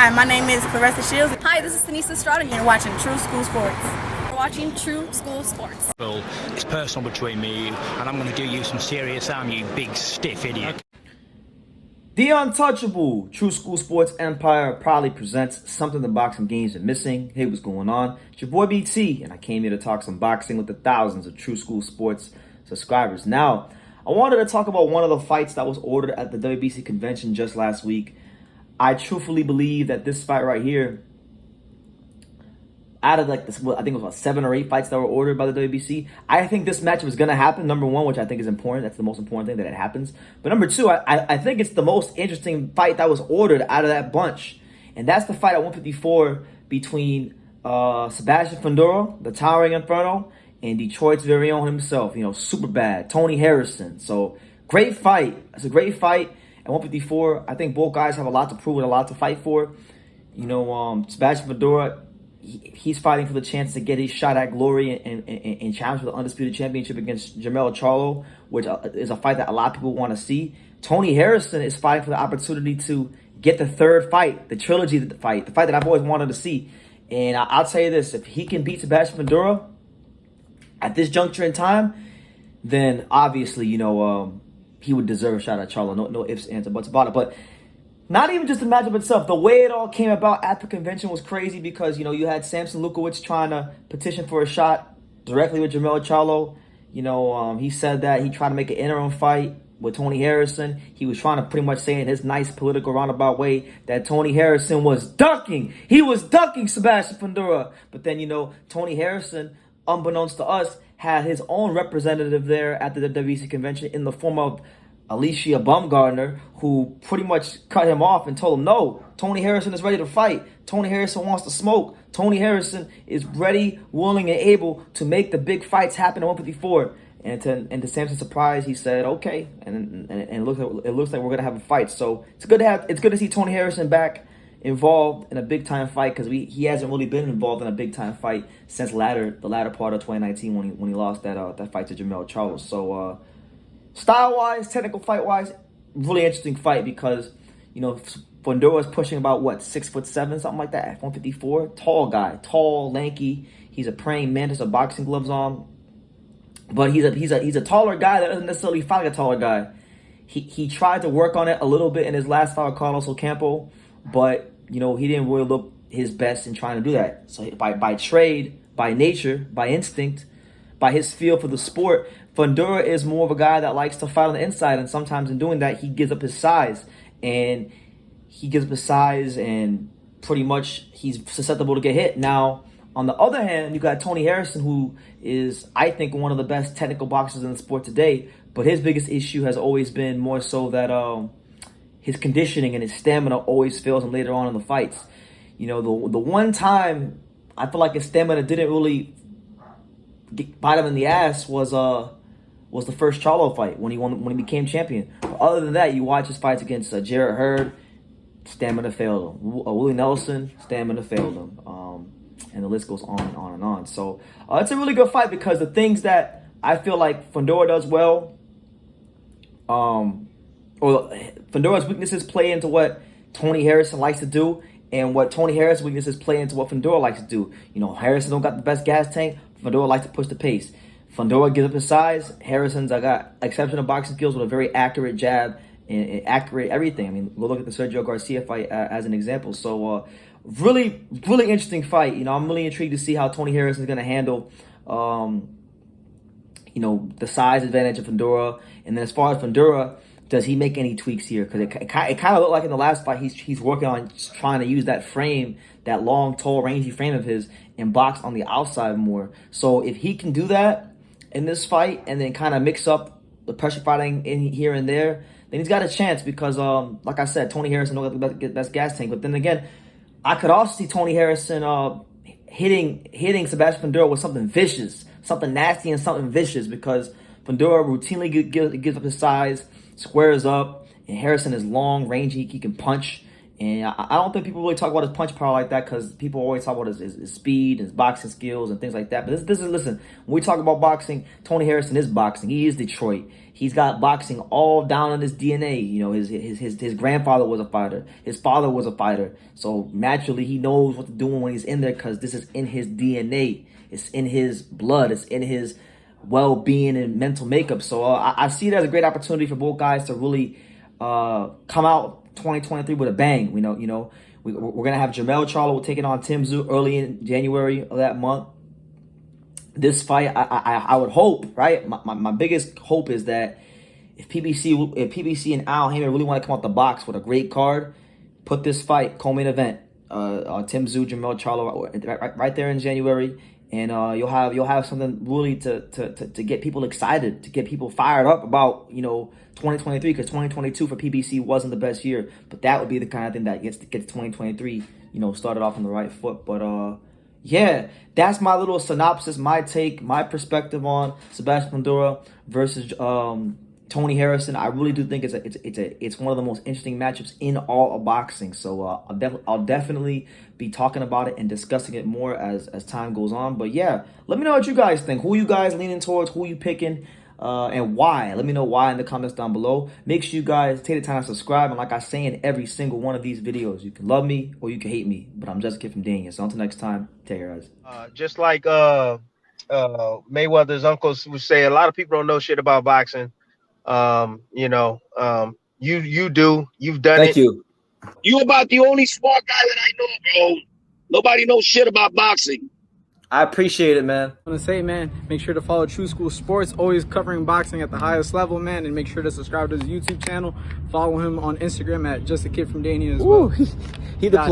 Hi, my name is Clarissa Shields. Hi, this is Denise Estrada, and You're watching True School Sports. you're watching True School Sports. Well, it's personal between me and you, and I'm going to do you some serious harm, you big stiff idiot. The untouchable True School Sports Empire proudly presents something the boxing games are missing. Hey, what's going on? It's your boy BT, and I came here to talk some boxing with the thousands of True School Sports subscribers. Now, I wanted to talk about one of the fights that was ordered at the WBC convention just last week. I truthfully believe that this fight right here, out of like this, I think it was about 7 or 8 fights that were ordered by the WBC, I think this match was going to happen. Number one, which I think is important. That's the most important thing, that it happens. But number two, I think it's the most interesting fight that was ordered out of that bunch. And that's the fight at 154 between Sebastian Fundora, the Towering Inferno, and Detroit's very own himself, super bad, Tony Harrison. So great fight. It's a great fight. At 154, I think both guys have a lot to prove and a lot to fight for. Sebastian Fundora, he's fighting for the chance to get his shot at glory and challenge for the undisputed championship against Jermell Charlo, which is a fight that a lot of people want to see. Tony Harrison is fighting for the opportunity to get the third fight, the trilogy fight, the fight that I've always wanted to see. And I'll tell you this, if he can beat Sebastian Fundora at this juncture in time, then obviously, he would deserve a shot at Charlo. No ifs, ands, or buts about it. But not even just the matchup itself. The way it all came about at the convention was crazy because, you had Samson Lukowicz trying to petition for a shot directly with Jermell Charlo. He said that he tried to make an interim fight with Tony Harrison. He was trying to pretty much say in his nice political roundabout way that Tony Harrison was ducking. He was ducking Sebastian Fundora. But then, Tony Harrison, unbeknownst to us, had his own representative there at the WBC convention in the form of Alicia Baumgartner, who pretty much cut him off and told him, no, Tony Harrison is ready to fight. Tony Harrison wants to smoke. Tony Harrison is ready, willing, and able to make the big fights happen at 154. And to Samson's surprise, he said, okay. And it looks like we're gonna have a fight. So it's good to see Tony Harrison back involved in a big time fight, because he hasn't really been involved in a big time fight since the latter part of 2019 when he lost that fight to Jermell Charlo. So style wise, technical fight wise, really interesting fight because Fundora is pushing about 6'7", something like that at 154. Tall guy, tall, lanky. He's a praying mantis with boxing gloves on, but he's a taller guy that doesn't necessarily fight like a taller guy. He tried to work on it a little bit in his last fight with Carlos Ocampo, but he didn't really look his best in trying to do that. So by trade, by nature, by instinct, by his feel for the sport, Fundora is more of a guy that likes to fight on the inside, and sometimes in doing that, he gives up his size. And pretty much he's susceptible to get hit. Now, on the other hand, you got Tony Harrison, who is, I think, one of the best technical boxers in the sport today, but his biggest issue has always been more so that his conditioning and his stamina always fails him later on in the fights. The one time I feel like his stamina didn't really bite him in the ass was the first Charlo fight when he became champion. But other than that, you watch his fights against Jarrett Hurd, stamina failed him. Willie Nelson, stamina failed him. And the list goes on and on and on. So it's a really good fight because the things that I feel like Fundora does well, or Fundora's weaknesses play into what Tony Harrison likes to do, and what Tony Harrison's weaknesses play into what Fundora likes to do. Harrison don't got the best gas tank. Fundora likes to push the pace. Fundora gives up his size. Harrison's got exceptional boxing skills with a very accurate jab and accurate everything. I mean, we'll look at the Sergio Garcia fight as an example. So really, really interesting fight. I'm really intrigued to see how Tony Harrison is going to handle the size advantage of Fundora. And then as far as Fundora, does he make any tweaks here? Because it kind of looked like in the last fight he's working on trying to use that frame, that long, tall, rangy frame of his, and box on the outside more. So if he can do that in this fight and then kind of mix up the pressure fighting in here and there, then he's got a chance because, like I said, Tony Harrison don't got the best gas tank. But then again, I could also see Tony Harrison hitting Sebastian Fundora with something vicious, something nasty and something vicious, because Fundora routinely gives up his size, squares up, and Harrison is long, rangy, he can punch, And I don't think people really talk about his punch power like that because people always talk about his speed, his boxing skills, and things like that. But this is, listen, when we talk about boxing, Tony Harrison is boxing. He is Detroit. He's got boxing all down in his DNA. You know, his grandfather was a fighter. His father was a fighter. So naturally, he knows what to do when he's in there because this is in his DNA. It's in his blood. It's in his well-being and mental makeup. So I see it as a great opportunity for both guys to really come out 2023 with a bang. We're gonna have Jermell Charlo taking on Tim Tszyu early in January of that month. This fight, I would hope, right? My biggest hope is that if PBC and Al Heyman really want to come out the box with a great card, put this fight co-main event, Tim Tszyu, Jermell Charlo, right there in January. And you'll have something really to get people excited, to get people fired up about 2023, because 2022 for PBC wasn't the best year, but that would be the kind of thing that gets 2023 started off on the right foot. But yeah, that's my little synopsis, my take, my perspective on Sebastian Fundora versus Tony Harrison. I really do think it's one of the most interesting matchups in all of boxing. So I'll definitely be talking about it and discussing it more as time goes on. But yeah, let me know what you guys think. Who you guys leaning towards? Who you picking? And why? Let me know why in the comments down below. Make sure you guys take the time to subscribe. And like I say in every single one of these videos, you can love me or you can hate me. But I'm just a kid from Daniel. So until next time, take care, guys. Just like Mayweather's uncles would say, a lot of people don't know shit about boxing. You do. You've done it. Thank you. You about the only smart guy that I know, bro. Nobody knows shit about boxing. I appreciate it, man. I want to say, man, make sure to follow True School Sports, always covering boxing at the highest level, man, and make sure to subscribe to his YouTube channel. Follow him on Instagram at Just a Kid from Dania as well. He the plug.